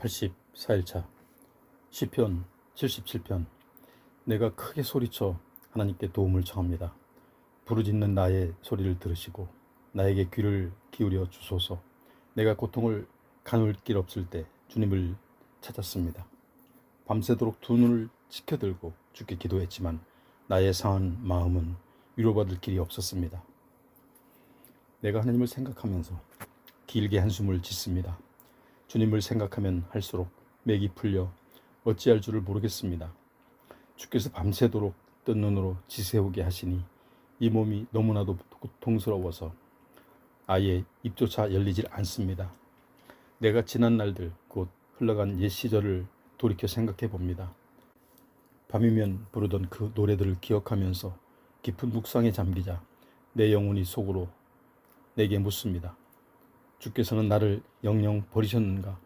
84일차 시편 77편. 내가 크게 소리쳐 하나님께 도움을 청합니다. 부르짖는 나의 소리를 들으시고 나에게 귀를 기울여 주소서. 내가 고통을 가눌 길 없을 때 주님을 찾았습니다. 밤새도록 두 눈을 치켜들고 주께 기도했지만 나의 상한 마음은 위로받을 길이 없었습니다. 내가 하나님을 생각하면서 길게 한숨을 짓습니다. 주님을 생각하면 할수록 맥이 풀려 어찌할 줄을 모르겠습니다. 주께서 밤새도록 뜬 눈으로 지새우게 하시니 이 몸이 너무나도 고통스러워서 아예 입조차 열리질 않습니다. 내가 지난 날들, 곧 흘러간 옛 시절을 돌이켜 생각해 봅니다. 밤이면 부르던 그 노래들을 기억하면서 깊은 묵상에 잠기자 내 영혼이 속으로 내게 묻습니다. 주께서는 나를 영영 버리셨는가?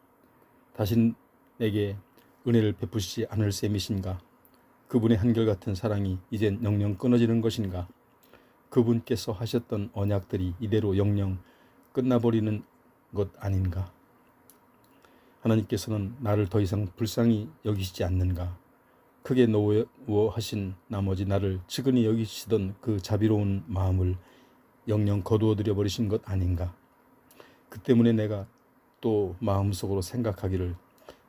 다신 내게 은혜를 베푸시지 않을 셈이신가? 그분의 한결같은 사랑이 이젠 영영 끊어지는 것인가? 그분께서 하셨던 언약들이 이대로 영영 끝나버리는 것 아닌가? 하나님께서는 나를 더 이상 불쌍히 여기시지 않는가? 크게 노워하신 나머지 나를 측은히 여기시던 그 자비로운 마음을 영영 거두어들여 버리신 것 아닌가? 그 때문에 내가 또 마음속으로 생각하기를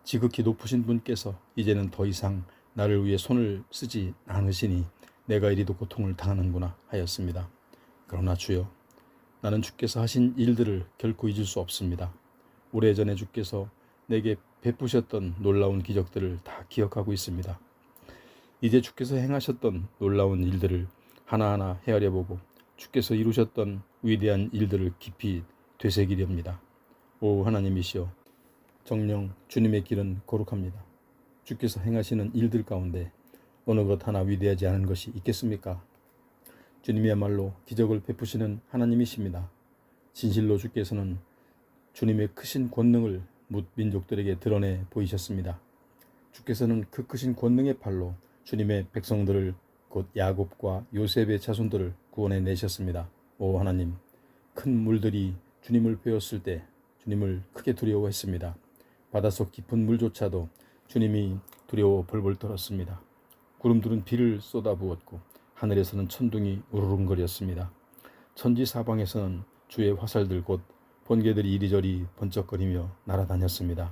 지극히 높으신 분께서 이제는 더 이상 나를 위해 손을 쓰지 않으시니 내가 이리도 고통을 당하는구나 하였습니다. 그러나 주여, 나는 주께서 하신 일들을 결코 잊을 수 없습니다. 오래전에 주께서 내게 베푸셨던 놀라운 기적들을 다 기억하고 있습니다. 이제 주께서 행하셨던 놀라운 일들을 하나하나 헤아려보고 주께서 이루셨던 위대한 일들을 깊이 되새기렵니다. 오 하나님이시여, 정녕 주님의 길은 거룩합니다. 주께서 행하시는 일들 가운데 어느 것 하나 위대하지 않은 것이 있겠습니까? 주님이야말로 기적을 베푸시는 하나님이십니다. 진실로 주께서는 주님의 크신 권능을 뭇 민족들에게 드러내 보이셨습니다. 주께서는 그 크신 권능의 팔로 주님의 백성들을, 곧 야곱과 요셉의 자손들을 구원해 내셨습니다. 오 하나님, 큰 물들이 주님을 베었을 때 주님을 크게 두려워했습니다. 바닷속 깊은 물조차도 주님이 두려워 벌벌 떨었습니다. 구름들은 비를 쏟아부었고 하늘에서는 천둥이 우르릉거렸습니다. 천지 사방에서는 주의 화살들, 곧 번개들이 이리저리 번쩍거리며 날아다녔습니다.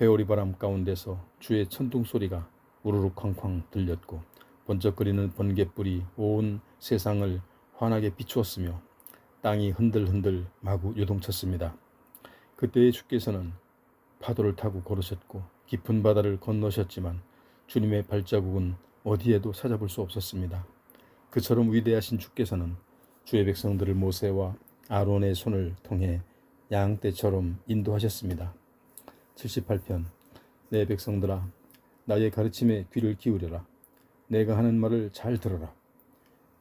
회오리 바람 가운데서 주의 천둥 소리가 우르르 쾅쾅 들렸고 번쩍거리는 번개불이 온 세상을 환하게 비추었으며 땅이 흔들흔들 마구 요동쳤습니다. 그때의 주께서는 파도를 타고 걸으셨고 깊은 바다를 건너셨지만 주님의 발자국은 어디에도 찾아볼 수 없었습니다. 그처럼 위대하신 주께서는 주의 백성들을 모세와 아론의 손을 통해 양떼처럼 인도하셨습니다. 78편. 내 백성들아, 나의 가르침에 귀를 기울여라. 내가 하는 말을 잘 들어라.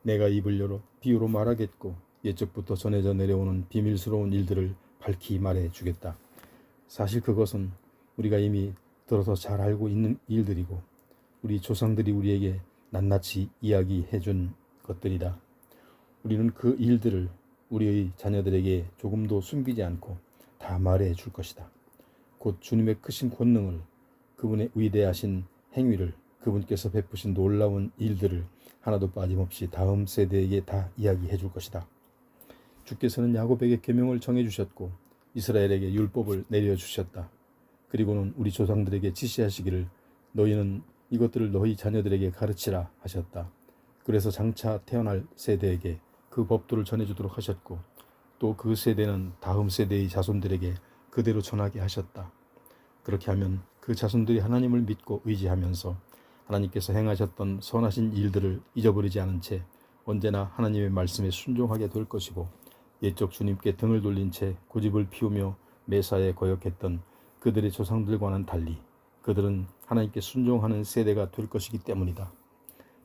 내가 입을 열어 비유로 말하겠고 옛적부터 전해져 내려오는 비밀스러운 일들을 밝히 말해 주겠다. 사실 그것은 우리가 이미 들어서 잘 알고 있는 일들이고 우리 조상들이 우리에게 낱낱이 이야기해 준 것들이다. 우리는 그 일들을 우리의 자녀들에게 조금도 숨기지 않고 다 말해 줄 것이다. 곧 주님의 크신 권능을, 그분의 위대하신 행위를, 그분께서 베푸신 놀라운 일들을 하나도 빠짐없이 다음 세대에게 다 이야기해 줄 것이다. 주께서는 야곱에게 계명을 정해 주셨고 이스라엘에게 율법을 내려주셨다. 그리고는 우리 조상들에게 지시하시기를 너희는 이것들을 너희 자녀들에게 가르치라 하셨다. 그래서 장차 태어날 세대에게 그 법도를 전해주도록 하셨고 또 그 세대는 다음 세대의 자손들에게 그대로 전하게 하셨다. 그렇게 하면 그 자손들이 하나님을 믿고 의지하면서 하나님께서 행하셨던 선하신 일들을 잊어버리지 않은 채 언제나 하나님의 말씀에 순종하게 될 것이고 옛적 주님께 등을 돌린 채 고집을 피우며 매사에 거역했던 그들의 조상들과는 달리 그들은 하나님께 순종하는 세대가 될 것이기 때문이다.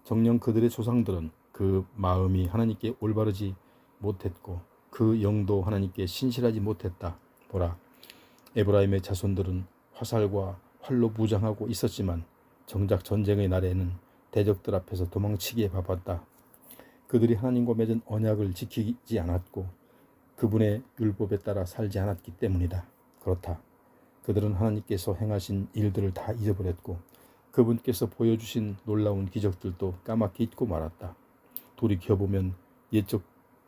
정녕 그들의 조상들은 그 마음이 하나님께 올바르지 못했고 그 영도 하나님께 신실하지 못했다. 보라, 에브라임의 자손들은 화살과 활로 무장하고 있었지만 정작 전쟁의 날에는 대적들 앞에서 도망치기에 바빴다. 그들이 하나님과 맺은 언약을 지키지 않았고 그분의 율법에 따라 살지 않았기 때문이다. 그렇다. 그들은 하나님께서 행하신 일들을 다 잊어버렸고 그분께서 보여주신 놀라운 기적들도 까맣게 잊고 말았다. 돌이켜보면 옛적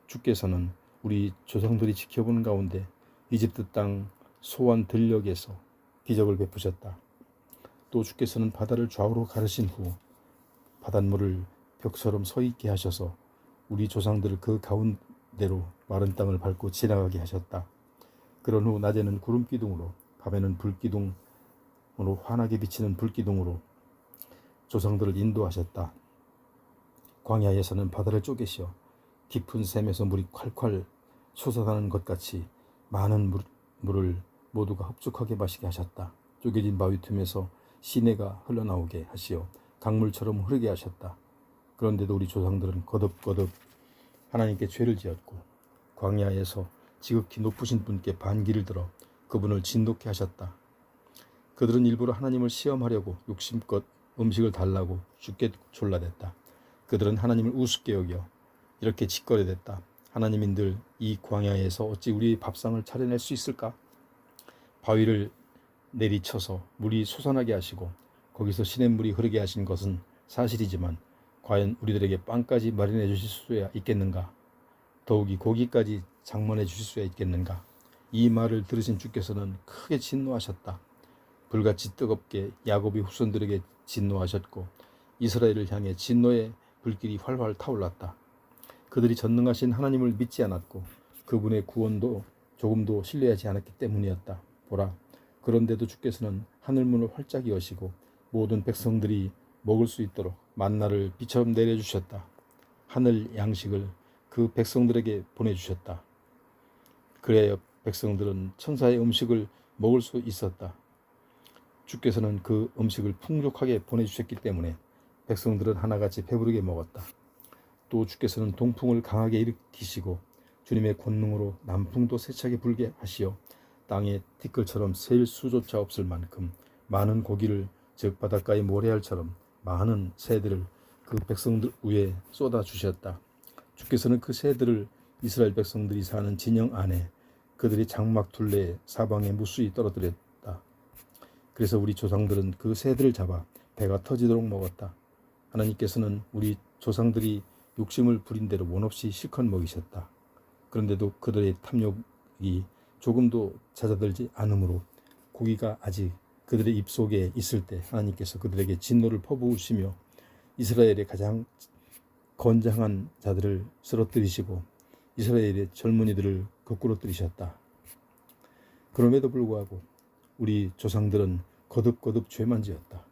주께서는 우리 조상들이 지켜본 가운데 이집트 땅 소환 들녘에서 기적을 베푸셨다. 또 주께서는 바다를 좌우로 가르신 후 바닷물을 벽처럼 서 있게 하셔서 우리 조상들을 그 가운데로 마른 땅을 밟고 지나가게 하셨다. 그런 후 낮에는 구름 기둥으로 밤에는 불 기둥으로 환하게 비치는 불 기둥으로 조상들을 인도하셨다. 광야에서는 바다를 쪼개시어 깊은 샘에서 물이 콸콸 솟아나는 것 같이 많은 물을 모두가 흡족하게 마시게 하셨다. 쪼개진 바위 틈에서 시내가 흘러나오게 하시어 강물처럼 흐르게 하셨다. 그런데도 우리 조상들은 거듭거듭 하나님께 죄를 지었고 광야에서 지극히 높으신 분께 반기를 들어 그분을 진노케 하셨다. 그들은 일부러 하나님을 시험하려고 욕심껏 음식을 달라고 주께 졸라댔다. 그들은 하나님을 우습게 여겨 이렇게 짓거려댔다. 하나님인들 이 광야에서 어찌 우리의 밥상을 차려낼 수 있을까? 바위를 내리쳐서 물이 솟아나게 하시고 거기서 시냇물이 흐르게 하신 것은 사실이지만 과연 우리들에게 빵까지 마련해 주실 수야 있겠는가? 더욱이 고기까지 장만해 주실 수야 있겠는가? 이 말을 들으신 주께서는 크게 진노하셨다. 불같이 뜨겁게 야곱의 후손들에게 진노하셨고 이스라엘을 향해 진노의 불길이 활활 타올랐다. 그들이 전능하신 하나님을 믿지 않았고 그분의 구원도 조금도 신뢰하지 않았기 때문이었다. 보라, 그런데도 주께서는 하늘문을 활짝 여시고 모든 백성들이 먹을 수 있도록 만나를 비처럼 내려주셨다. 하늘 양식을 그 백성들에게 보내주셨다. 그래야 백성들은 천사의 음식을 먹을 수 있었다. 주께서는 그 음식을 풍족하게 보내주셨기 때문에 백성들은 하나같이 배부르게 먹었다. 또 주께서는 동풍을 강하게 일으키시고 주님의 권능으로 남풍도 세차게 불게 하시어 땅에 티끌처럼 셀 수조차 없을 만큼 많은 고기를 즉 바닷가의 모래알처럼 많은 새들을 그 백성들 위에 쏟아 주셨다. 주께서는 그 새들을 이스라엘 백성들이 사는 진영 안에 그들이 장막 둘레에 사방에 무수히 떨어뜨렸다. 그래서 우리 조상들은 그 새들을 잡아 배가 터지도록 먹었다. 하나님께서는 우리 조상들이 욕심을 부린 대로 원없이 실컷 먹이셨다. 그런데도 그들의 탐욕이 조금도 잦아들지 않으므로 고기가 아직 그들의 입속에 있을 때 하나님께서 그들에게 진노를 퍼부으시며 이스라엘의 가장 건장한 자들을 쓰러뜨리시고 이스라엘의 젊은이들을 거꾸로뜨리셨다. 그럼에도 불구하고 우리 조상들은 거듭거듭 죄만 지었다.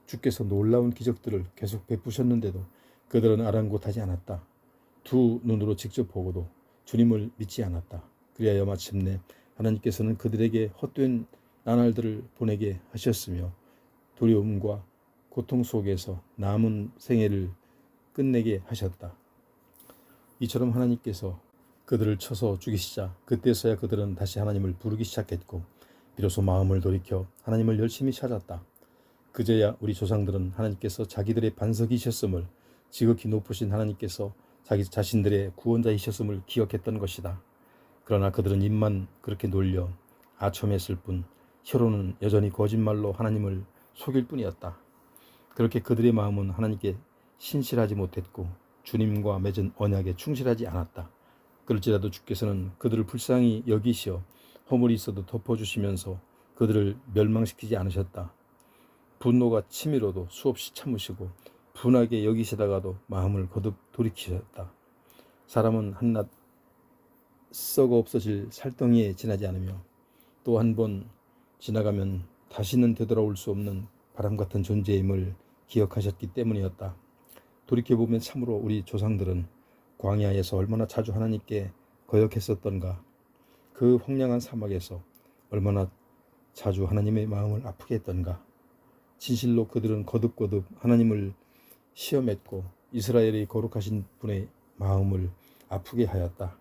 주께서 놀라운 기적들을 계속 베푸셨는데도 그들은 아랑곳하지 않았다. 두 눈으로 직접 보고도 주님을 믿지 않았다. 그리하여 마침내 하나님께서는 그들에게 헛된 나날들을 보내게 하셨으며 두려움과 고통 속에서 남은 생애를 끝내게 하셨다. 이처럼 하나님께서 그들을 쳐서 죽이시자 그때서야 그들은 다시 하나님을 부르기 시작했고 비로소 마음을 돌이켜 하나님을 열심히 찾았다. 그제야 우리 조상들은 하나님께서 자기들의 반석이셨음을 지극히 높으신 하나님께서 자기 자신들의 구원자이셨음을 기억했던 것이다. 그러나 그들은 입만 그렇게 놀려 아첨했을 뿐 혀로는 여전히 거짓말로 하나님을 속일 뿐이었다. 그렇게 그들의 마음은 하나님께 신실하지 못했고 주님과 맺은 언약에 충실하지 않았다. 그럴지라도 주께서는 그들을 불쌍히 여기시어 허물이 있어도 덮어주시면서 그들을 멸망시키지 않으셨다. 분노가 치밀어도 수없이 참으시고 분하게 여기시다가도 마음을 거듭 돌이키셨다. 사람은 한낱 썩어 없어질 살덩이에 지나지 않으며 또 한 번 지나가면 다시는 되돌아올 수 없는 바람 같은 존재임을 기억하셨기 때문이었다. 돌이켜보면 참으로 우리 조상들은 광야에서 얼마나 자주 하나님께 거역했었던가, 그 황량한 사막에서 얼마나 자주 하나님의 마음을 아프게 했던가. 진실로 그들은 거듭거듭 하나님을 시험했고 이스라엘의 거룩하신 분의 마음을 아프게 하였다.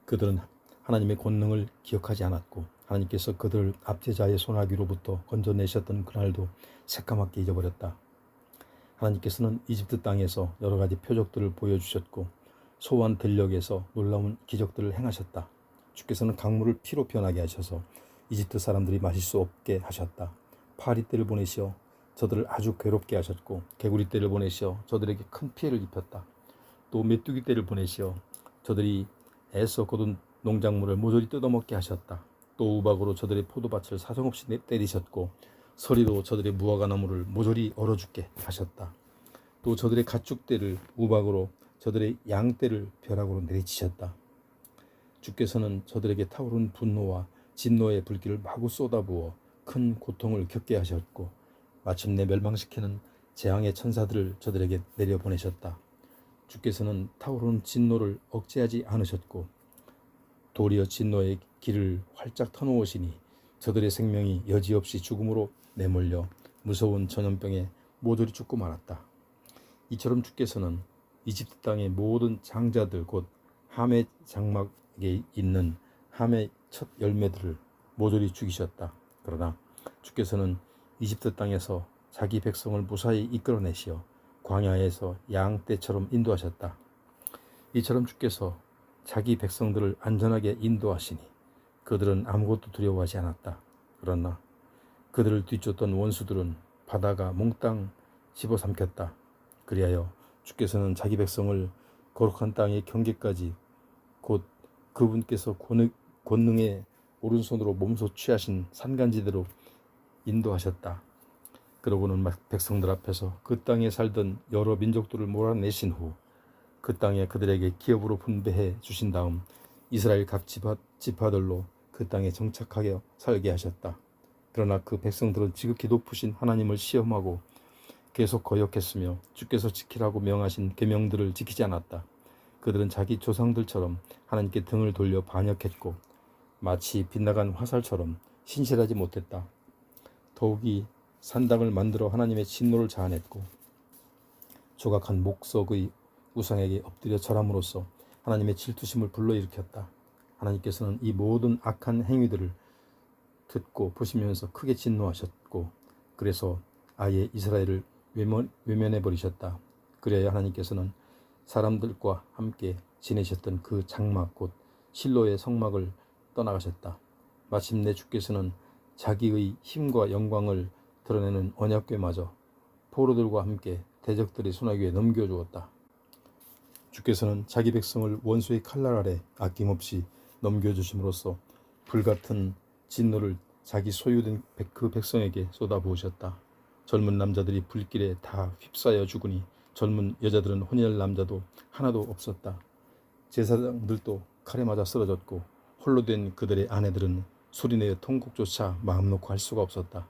그들은 하나님의 권능을 기억하지 않았고 하나님께서 그들 압제자의 손아귀로부터 건져내셨던 그날도 새까맣게 잊어버렸다. 하나님께서는 이집트 땅에서 여러 가지 표적들을 보여주셨고 소환 들녘에서 놀라운 기적들을 행하셨다. 주께서는 강물을 피로 변하게 하셔서 이집트 사람들이 마실 수 없게 하셨다. 파리떼를 보내시어 저들을 아주 괴롭게 하셨고 개구리떼를 보내시어 저들에게 큰 피해를 입혔다. 또 메뚜기떼를 보내시어 저들이 애써 거둔 농작물을 모조리 뜯어먹게 하셨다. 또 우박으로 저들의 포도밭을 사정없이 때리셨고 서리로 저들의 무화과나무를 모조리 얼어 죽게 하셨다. 또 저들의 가축떼를 우박으로 저들의 양떼를 벼락으로 내리치셨다. 주께서는 저들에게 타오른 분노와 진노의 불길을 마구 쏟아부어 큰 고통을 겪게 하셨고 마침내 멸망시키는 재앙의 천사들을 저들에게 내려보내셨다. 주께서는 타오르는 진노를 억제하지 않으셨고 도리어 진노의 길을 활짝 터놓으시니 저들의 생명이 여지없이 죽음으로 내몰려 무서운 전염병에 모조리 죽고 말았다. 이처럼 주께서는 이집트 땅의 모든 장자들 곧 함의 장막에 있는 함의 첫 열매들을 모조리 죽이셨다. 그러나 주께서는 이집트 땅에서 자기 백성을 무사히 이끌어내시어 광야에서 양떼처럼 인도하셨다. 이처럼 주께서 자기 백성들을 안전하게 인도하시니 그들은 아무것도 두려워하지 않았다. 그러나 그들을 뒤쫓던 원수들은 바다가 몽땅 집어삼켰다. 그리하여 주께서는 자기 백성을 거룩한 땅의 경계까지 곧 그분께서 권능의 오른손으로 몸소 취하신 산간지대로 인도하셨다. 그러고는 백성들 앞에서 그 땅에 살던 여러 민족들을 몰아내신 후 그 땅에 그들에게 기업으로 분배해 주신 다음 이스라엘 각 지파들로 그 땅에 정착하게 살게 하셨다. 그러나 그 백성들은 지극히 높으신 하나님을 시험하고 계속 거역했으며 주께서 지키라고 명하신 계명들을 지키지 않았다. 그들은 자기 조상들처럼 하나님께 등을 돌려 반역했고 마치 빗나간 화살처럼 신실하지 못했다. 더욱이 산당을 만들어 하나님의 진노를 자아냈고 조각한 목석의 우상에게 엎드려 절함으로써 하나님의 질투심을 불러일으켰다. 하나님께서는 이 모든 악한 행위들을 듣고 보시면서 크게 진노하셨고 그래서 아예 이스라엘을 외면해버리셨다. 그래야 하나님께서는 사람들과 함께 지내셨던 그 장막 곧 실로의 성막을 떠나가셨다. 마침내 주께서는 자기의 힘과 영광을 드러내는 언약궤마저 포로들과 함께 대적들의 손아귀에 넘겨주었다. 주께서는 자기 백성을 원수의 칼날 아래 아낌없이 넘겨주심으로써 불같은 진노를 자기 소유된 그 백성에게 쏟아부으셨다. 젊은 남자들이 불길에 다 휩싸여 죽으니 젊은 여자들은 혼혈 남자도 하나도 없었다. 제사장들도 칼에 맞아 쓰러졌고 홀로 된 그들의 아내들은 소리내어 통곡조차 마음 놓고 할 수가 없었다.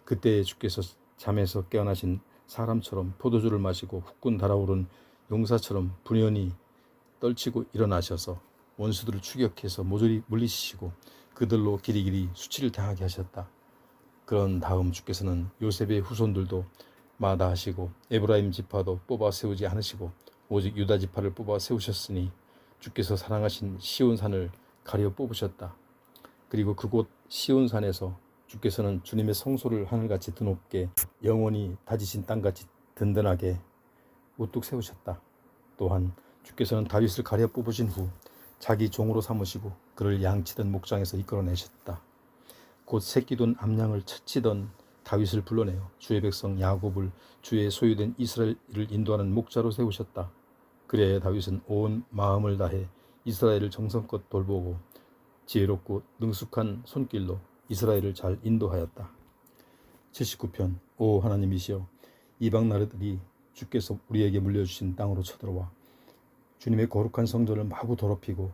그때 주께서 잠에서 깨어나신 사람처럼 포도주를 마시고 후끈 달아오른 용사처럼 분연히 떨치고 일어나셔서 원수들을 추격해서 모조리 물리치시고 그들로 길이길이 수치를 당하게 하셨다. 그런 다음 주께서는 요셉의 후손들도 마다하시고 에브라임 지파도 뽑아 세우지 않으시고 오직 유다 지파를 뽑아 세우셨으니 주께서 사랑하신 시온산을 가려 뽑으셨다. 그리고 그곳 시온산에서 주께서는 주님의 성소를 하늘같이 드높게 영원히 다지신 땅같이 든든하게 우뚝 세우셨다. 또한 주께서는 다윗을 가려 뽑으신 후 자기 종으로 삼으시고 그를 양치던 목장에서 이끌어내셨다. 곧 새끼돈 암양을 치던 다윗을 불러내어 주의 백성 야곱을 주의 소유된 이스라엘을 인도하는 목자로 세우셨다. 그래야 다윗은 온 마음을 다해 이스라엘을 정성껏 돌보고 지혜롭고 능숙한 손길로 이스라엘을 잘 인도하였다. 79편. 오 하나님이시여, 이방 나라들이 주께서 우리에게 물려주신 땅으로 쳐들어와 주님의 거룩한 성전을 마구 더럽히고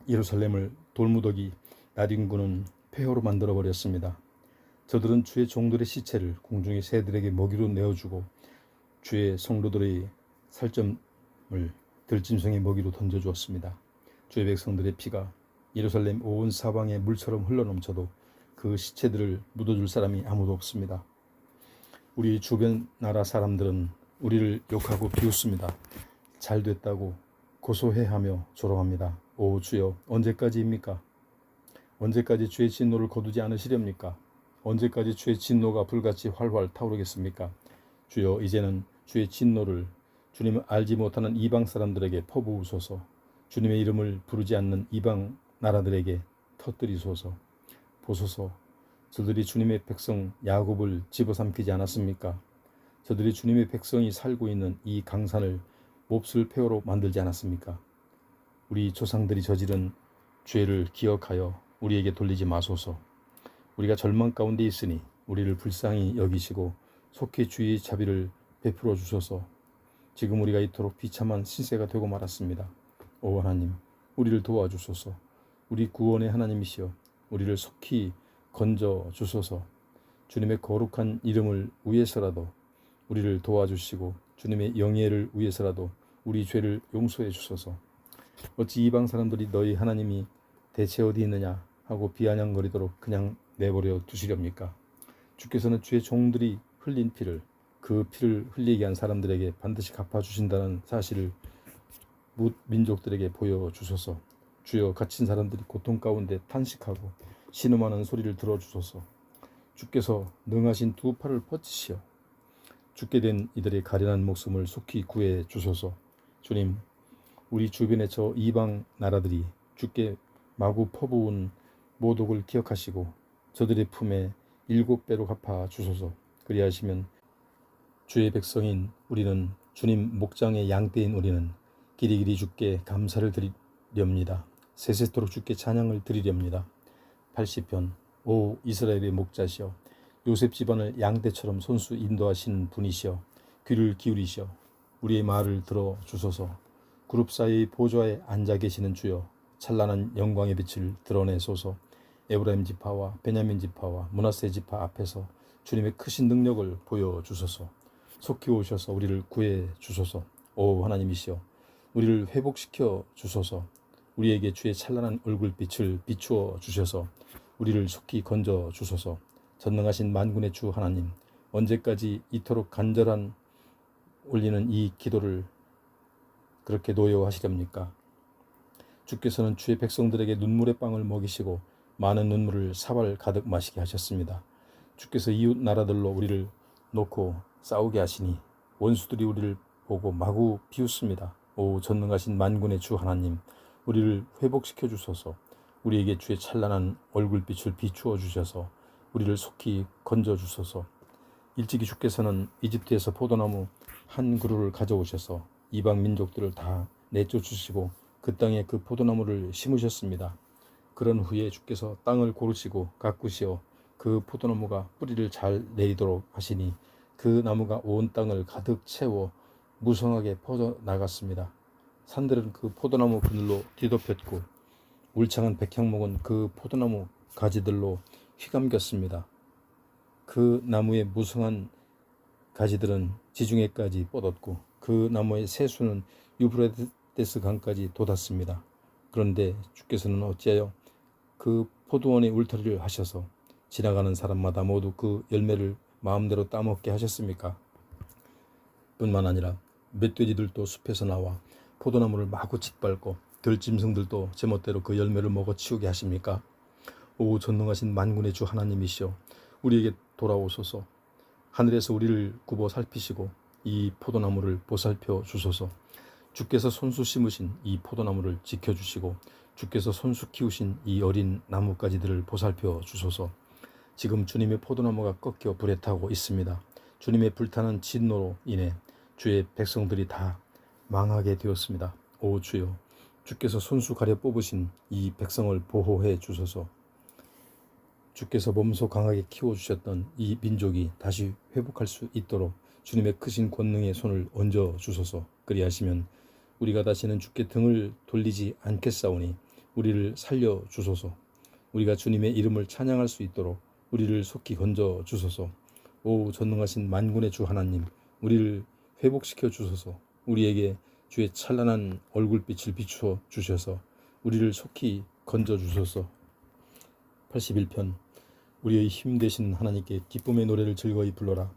예루살렘을 돌무더기 나뒹구는 폐허로 만들어버렸습니다. 저들은 주의 종들의 시체를 공중의 새들에게 먹이로 내어주고 주의 성도들의 살점을 들짐승의 먹이로 던져주었습니다. 주의 백성들의 피가 예루살렘 온 사방에 물처럼 흘러넘쳐도 그 시체들을 묻어줄 사람이 아무도 없습니다. 우리 주변 나라 사람들은 우리를 욕하고 비웃습니다. 잘됐다고 고소해하며 조롱합니다. 오 주여, 언제까지입니까? 언제까지 주의 진노를 거두지 않으시렵니까? 언제까지 주의 진노가 불같이 활활 타오르겠습니까? 주여, 이제는 주의 진노를 주님을 알지 못하는 이방 사람들에게 퍼부으소서. 주님의 이름을 부르지 않는 이방 나라들에게 터뜨리소서. 보소서. 저들이 주님의 백성 야곱을 집어삼키지 않았습니까? 저들이 주님의 백성이 살고 있는 이 강산을 몹쓸 폐허로 만들지 않았습니까? 우리 조상들이 저지른 죄를 기억하여 우리에게 돌리지 마소서. 우리가 절망 가운데 있으니 우리를 불쌍히 여기시고 속히 주의 자비를 베풀어 주소서. 지금 우리가 이토록 비참한 신세가 되고 말았습니다. 오 하나님, 우리를 도와주소서. 우리 구원의 하나님이시여, 우리를 속히 건져 주소서. 주님의 거룩한 이름을 위해서라도 우리를 도와주시고 주님의 영예를 위해서라도 우리 죄를 용서해 주소서. 어찌 이방 사람들이 너희 하나님이 대체 어디 있느냐 하고 비아냥거리도록 그냥 내버려 두시렵니까? 주께서는 주의 종들이 흘린 피를, 그 피를 흘리게 한 사람들에게 반드시 갚아주신다는 사실을 뭇 민족들에게 보여주소서. 주여, 갇힌 사람들이 고통 가운데 탄식하고 신음하는 소리를 들어주소서. 주께서 능하신 두 팔을 뻗치시어 죽게 된 이들의 가련한 목숨을 속히 구해 주소서. 주님, 우리 주변의 저 이방 나라들이 주께 마구 퍼부은 모독을 기억하시고 저들의 품에 7배로 갚아 주소서. 그리하시면 주의 백성인 우리는, 주님 목장의 양떼인 우리는 길이길이 주께 감사를 드리렵니다. 세세토록 주께 찬양을 드리렵니다. 80편. 오 이스라엘의 목자시여, 요셉 집안을 양떼처럼 손수 인도하신 분이시여, 귀를 기울이시어 우리의 말을 들어 주소서. 그룹 사이의 보좌에 앉아 계시는 주여, 찬란한 영광의 빛을 드러내소서. 에브라임 지파와 베냐민 지파와 므낫세 지파 앞에서 주님의 크신 능력을 보여주소서. 속히 오셔서 우리를 구해 주소서. 오 하나님이시여, 우리를 회복시켜 주소서. 우리에게 주의 찬란한 얼굴빛을 비추어 주셔서 우리를 속히 건져 주소서. 전능하신 만군의 주 하나님, 언제까지 이토록 간절한 올리는 이 기도를 그렇게 노여하시렵니까? 주께서는 주의 백성들에게 눈물의 빵을 먹이시고 많은 눈물을 사발 가득 마시게 하셨습니다. 주께서 이웃 나라들로 우리를 놓고 싸우게 하시니 원수들이 우리를 보고 마구 비웃습니다. 오 전능하신 만군의 주 하나님, 우리를 회복시켜 주소서. 우리에게 주의 찬란한 얼굴빛을 비추어 주셔서 우리를 속히 건져 주소서. 일찍이 주께서는 이집트에서 포도나무 한 그루를 가져오셔서 이방 민족들을 다 내쫓으시고 그 땅에 그 포도나무를 심으셨습니다. 그런 후에 주께서 땅을 고르시고 가꾸시어 그 포도나무가 뿌리를 잘 내리도록 하시니 그 나무가 온 땅을 가득 채워 무성하게 퍼져나갔습니다. 산들은 그 포도나무 그늘로 뒤덮였고 울창한 백향목은 그 포도나무 가지들로 휘감겼습니다. 그 나무의 무성한 가지들은 지중해까지 뻗었고 그 나무의 새수는 유브라데스 강까지 돋았습니다. 그런데 주께서는 어찌하여 그 포도원의 울타리를 하셔서 지나가는 사람마다 모두 그 열매를 마음대로 따먹게 하셨습니까? 뿐만 아니라 멧돼지들도 숲에서 나와 포도나무를 마구 짓밟고 들짐승들도 제멋대로 그 열매를 먹어 치우게 하십니까? 오 전능하신 만군의 주 하나님이시여, 우리에게 돌아오소서. 하늘에서 우리를 굽어 살피시고 이 포도나무를 보살펴 주소서. 주께서 손수 심으신 이 포도나무를 지켜주시고 주께서 손수 키우신 이 어린 나뭇가지들을 보살펴 주소서. 지금 주님의 포도나무가 꺾여 불에 타고 있습니다. 주님의 불타는 진노로 인해 주의 백성들이 다 망하게 되었습니다. 오 주여, 주께서 손수 가려 뽑으신 이 백성을 보호해 주소서. 주께서 몸소 강하게 키워주셨던 이 민족이 다시 회복할 수 있도록 주님의 크신 권능의 손을 얹어 주소서. 그리하시면 우리가 다시는 주께 등을 돌리지 않겠사오니 우리를 살려 주소서. 우리가 주님의 이름을 찬양할 수 있도록 우리를 속히 건져 주소서. 오 전능하신 만군의 주 하나님, 우리를 회복시켜 주소서. 우리에게 주의 찬란한 얼굴빛을 비추어 주셔서 우리를 속히 건져 주소서. 81편. 우리의 힘 되신 하나님께 기쁨의 노래를 즐거이 불러라.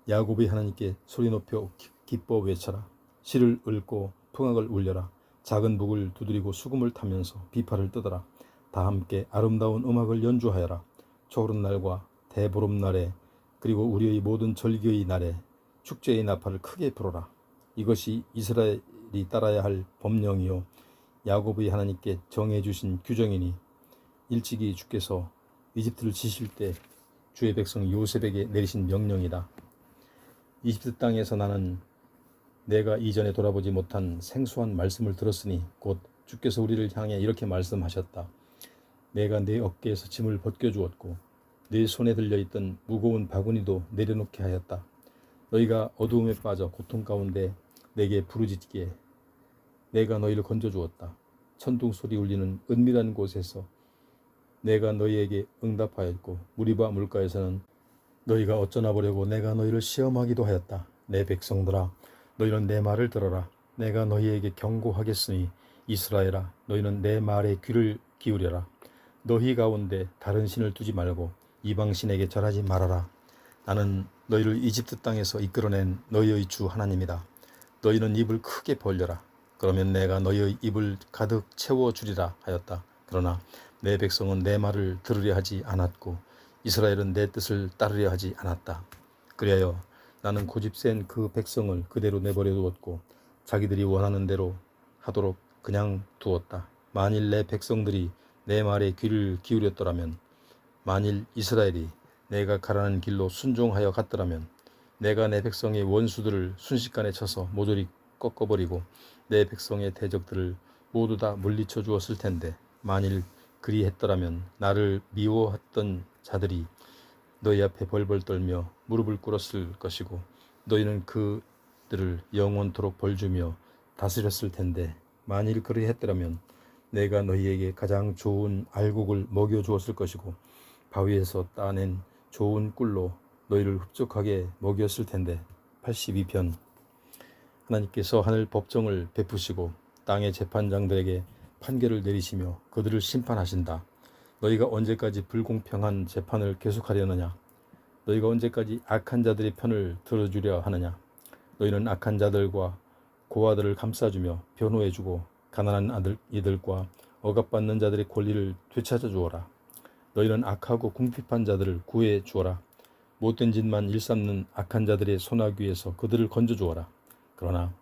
야곱의 하나님께 소리 높여 기뻐 외쳐라. 실을 읊고 풍악을 울려라. 작은 북을 두드리고 수금을 타면서 비파를 뜯어라. 다 함께 아름다운 음악을 연주하여라. 초오른 날과 대보름날에 그리고 우리의 모든 절기의 날에 축제의 나팔을 크게 불어라. 이것이 이스라엘이 따라야 할 법령이요 야곱의 하나님께 정해주신 규정이니 일찍이 주께서 이집트를 치실 때 주의 백성 요셉에게 내리신 명령이다. 이집트 땅에서 나는 내가 이전에 돌아보지 못한 생소한 말씀을 들었으니 곧 주께서 우리를 향해 이렇게 말씀하셨다. 내가 네 어깨에서 짐을 벗겨주었고 네 손에 들려있던 무거운 바구니도 내려놓게 하였다. 너희가 어두움에 빠져 고통 가운데 내게 부르짖기에 내가 너희를 건져주었다. 천둥 소리 울리는 은밀한 곳에서 내가 너희에게 응답하였고 무리바 물가에서는 너희가 어쩌나 보려고 내가 너희를 시험하기도 하였다. 내 백성들아, 너희는 내 말을 들어라. 내가 너희에게 경고하겠으니 이스라엘아, 너희는 내 말에 귀를 기울여라. 너희 가운데 다른 신을 두지 말고 이방신에게 절하지 말아라. 나는 너희를 이집트 땅에서 이끌어낸 너희의 주 하나님이다. 너희는 입을 크게 벌려라. 그러면 내가 너희의 입을 가득 채워주리라 하였다. 그러나 내 백성은 내 말을 들으려 하지 않았고 이스라엘은 내 뜻을 따르려 하지 않았다. 그리하여 나는 고집센 그 백성을 그대로 내버려 두었고 자기들이 원하는 대로 하도록 그냥 두었다. 만일 내 백성들이 내 말에 귀를 기울였더라면, 만일 이스라엘이 내가 가라는 길로 순종하여 갔더라면 내가 내 백성의 원수들을 순식간에 쳐서 모조리 꺾어버리고 내 백성의 대적들을 모두 다 물리쳐 주었을 텐데, 만일 그리했더라면 나를 미워했던 자들이 너희 앞에 벌벌 떨며 무릎을 꿇었을 것이고 너희는 그들을 영원토록 벌주며 다스렸을 텐데, 만일 그리했더라면 내가 너희에게 가장 좋은 알곡을 먹여주었을 것이고 바위에서 따낸 좋은 꿀로 너희를 흡족하게 먹였을 텐데. 82편. 하나님께서 하늘 법정을 베푸시고 땅의 재판장들에게 판결을 내리시며 그들을 심판하신다. 너희가 언제까지 불공평한 재판을 계속하려느냐? 너희가 언제까지 악한 자들의 편을 들어주려 하느냐? 너희는 악한 자들과 고아들을 감싸주며 변호해주고 가난한 이들과 억압받는 자들의 권리를 되찾아 주어라. 너희는 악하고 궁핍한 자들을 구해 주어라. 못된 짓만 일삼는 악한 자들의 소나귀에서 그들을 건져 주어라. 그러나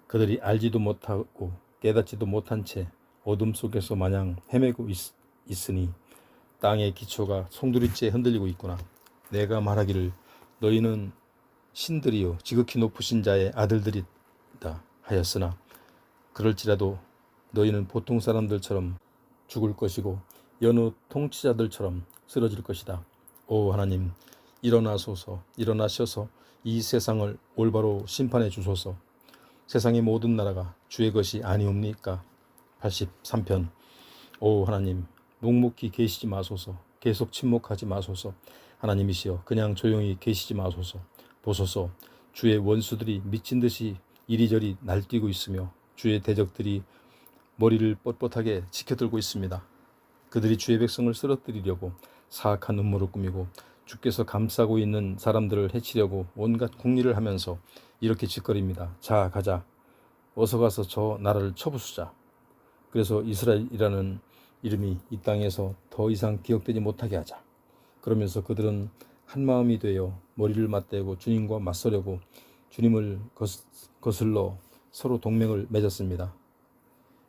그들이 알지도 못하고 깨닫지도 못한 채 어둠 속에서 마냥 헤매고 있으니 땅의 기초가 송두리째 흔들리고 있구나. 내가 말하기를 너희는 신들이요 지극히 높으신 자의 아들들이다 하였으나 그럴지라도 너희는 보통 사람들처럼 죽을 것이고 여느 통치자들처럼 쓰러질 것이다. 오 하나님, 일어나셔서 이 세상을 올바로 심판해 주소서. 세상의 모든 나라가 주의 것이 아니옵니까? 83편. 오 하나님, 묵묵히 계시지 마소서. 계속 침묵하지 마소서. 하나님이시여, 그냥 조용히 계시지 마소서. 보소서, 주의 원수들이 미친 듯이 이리저리 날뛰고 있으며 주의 대적들이 머리를 뻣뻣하게 지켜들고 있습니다. 그들이 주의 백성을 쓰러뜨리려고 사악한 음모를 꾸미고 주께서 감싸고 있는 사람들을 해치려고 온갖 궁리를 하면서 이렇게 짓거립니다. 자, 가자. 어서 가서 저 나라를 쳐부수자. 그래서 이스라엘이라는 이름이 이 땅에서 더 이상 기억되지 못하게 하자. 그러면서 그들은 한마음이 되어 머리를 맞대고 주님과 맞서려고 주님을 거슬러 서로 동맹을 맺었습니다.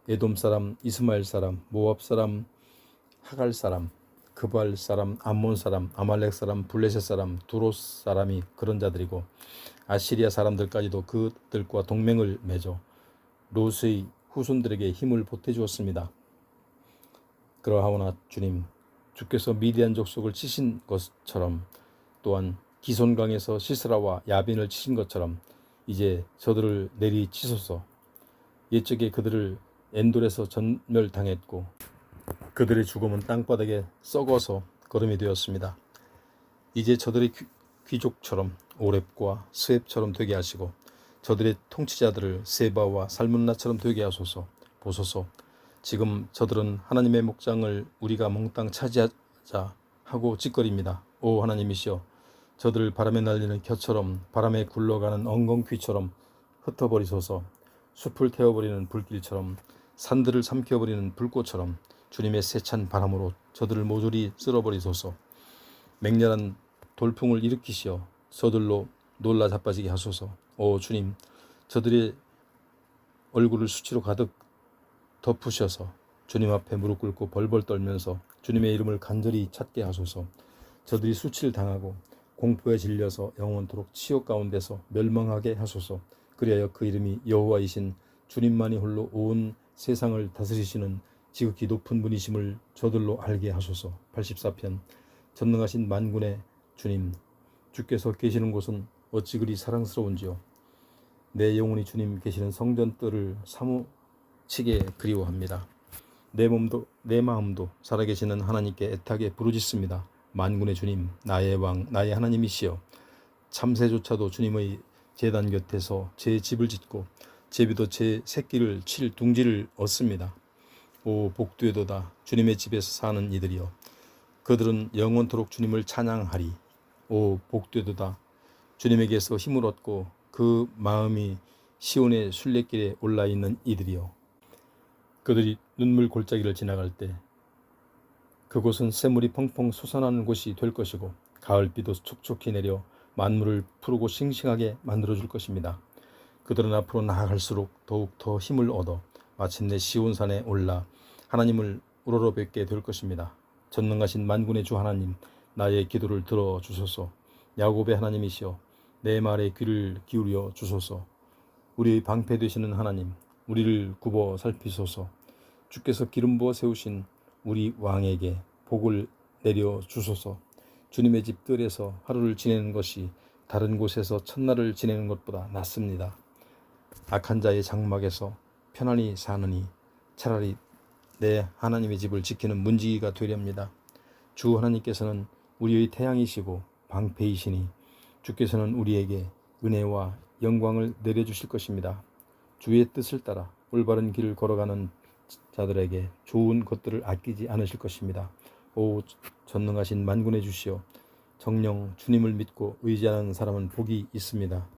에돔 사람, 이스마엘 사람, 모압 사람, 하갈 사람, 그발 사람, 암몬 사람, 아말렉 사람, 블레셋 사람, 두로스 사람이 그런 자들이고 아시리아 사람들까지도 그들과 동맹을 맺어 롯의 후손들에게 힘을 보태주었습니다. 그러하오나 주님, 주께서 미디안 족속을 치신 것처럼 또한 기손강에서 시스라와 야빈을 치신 것처럼 이제 저들을 내리치소서. 옛적에 그들을 엔돌에서 전멸당했고 그들의 죽음은 땅바닥에 썩어서 거름이 되었습니다. 이제 저들의 귀족처럼 오렙과 스웹처럼 되게 하시고 저들의 통치자들을 세바와 살문나처럼 되게 하소서. 보소서, 지금 저들은 하나님의 목장을 우리가 몽땅 차지하자 하고 찌꺼립니다. 오 하나님이시여, 저들을 바람에 날리는 겨처럼 바람에 굴러가는 엉겅퀴처럼 흩어버리소서. 숲을 태워버리는 불길처럼 산들을 삼켜버리는 불꽃처럼 주님의 세찬 바람으로 저들을 모조리 쓸어버리소서. 맹렬한 돌풍을 일으키시어 저들로 놀라 자빠지게 하소서. 오 주님, 저들의 얼굴을 수치로 가득 덮으셔서 주님 앞에 무릎 꿇고 벌벌 떨면서 주님의 이름을 간절히 찾게 하소서. 저들이 수치를 당하고 공포에 질려서 영원토록 치욕 가운데서 멸망하게 하소서. 그리하여 그 이름이 여호와이신 주님만이 홀로 온 세상을 다스리시는 지극히 높은 분이심을 저들로 알게 하소서. 84편. 전능하신 만군의 주님, 주께서 계시는 곳은 어찌 그리 사랑스러운지요. 내 영혼이 주님 계시는 성전뜰을 사무치게 그리워합니다. 내 마음도 살아계시는 하나님께 애타게 부르짖습니다. 만군의 주님, 나의 왕, 나의 하나님이시여. 참새조차도 주님의 제단 곁에서 제 집을 짓고 제비도 제 새끼를 칠 둥지를 얻습니다. 오 복되도다 주님의 집에서 사는 이들이여. 그들은 영원토록 주님을 찬양하리. 오 복되도다 주님에게서 힘을 얻고 그 마음이 시온의 순례길에 올라있는 이들이여. 그들이 눈물 골짜기를 지나갈 때 그곳은 샘물이 펑펑 솟아나는 곳이 될 것이고 가을비도 촉촉히 내려 만물을 푸르고 싱싱하게 만들어줄 것입니다. 그들은 앞으로 나아갈수록 더욱 더 힘을 얻어 마침내 시온산에 올라 하나님을 우러러뵙게 될 것입니다. 전능하신 만군의 주 하나님, 나의 기도를 들어주소서. 야곱의 하나님이시여, 내 말에 귀를 기울여 주소서. 우리의 방패 되시는 하나님, 우리를 굽어 살피소서. 주께서 기름 부어 세우신 우리 왕에게 복을 내려 주소서. 주님의 집 뜰에서 하루를 지내는 것이 다른 곳에서 첫날을 지내는 것보다 낫습니다. 악한 자의 장막에서 편안히 사느니 차라리 내 하나님의 집을 지키는 문지기가 되렵니다. 주 하나님께서는 우리의 태양이시고 방패이시니 주께서는 우리에게 은혜와 영광을 내려주실 것입니다. 주의 뜻을 따라 올바른 길을 걸어가는 자들에게 좋은 것들을 아끼지 않으실 것입니다. 오 전능하신 만군의 주시여, 정녕 주님을 믿고 의지하는 사람은 복이 있습니다.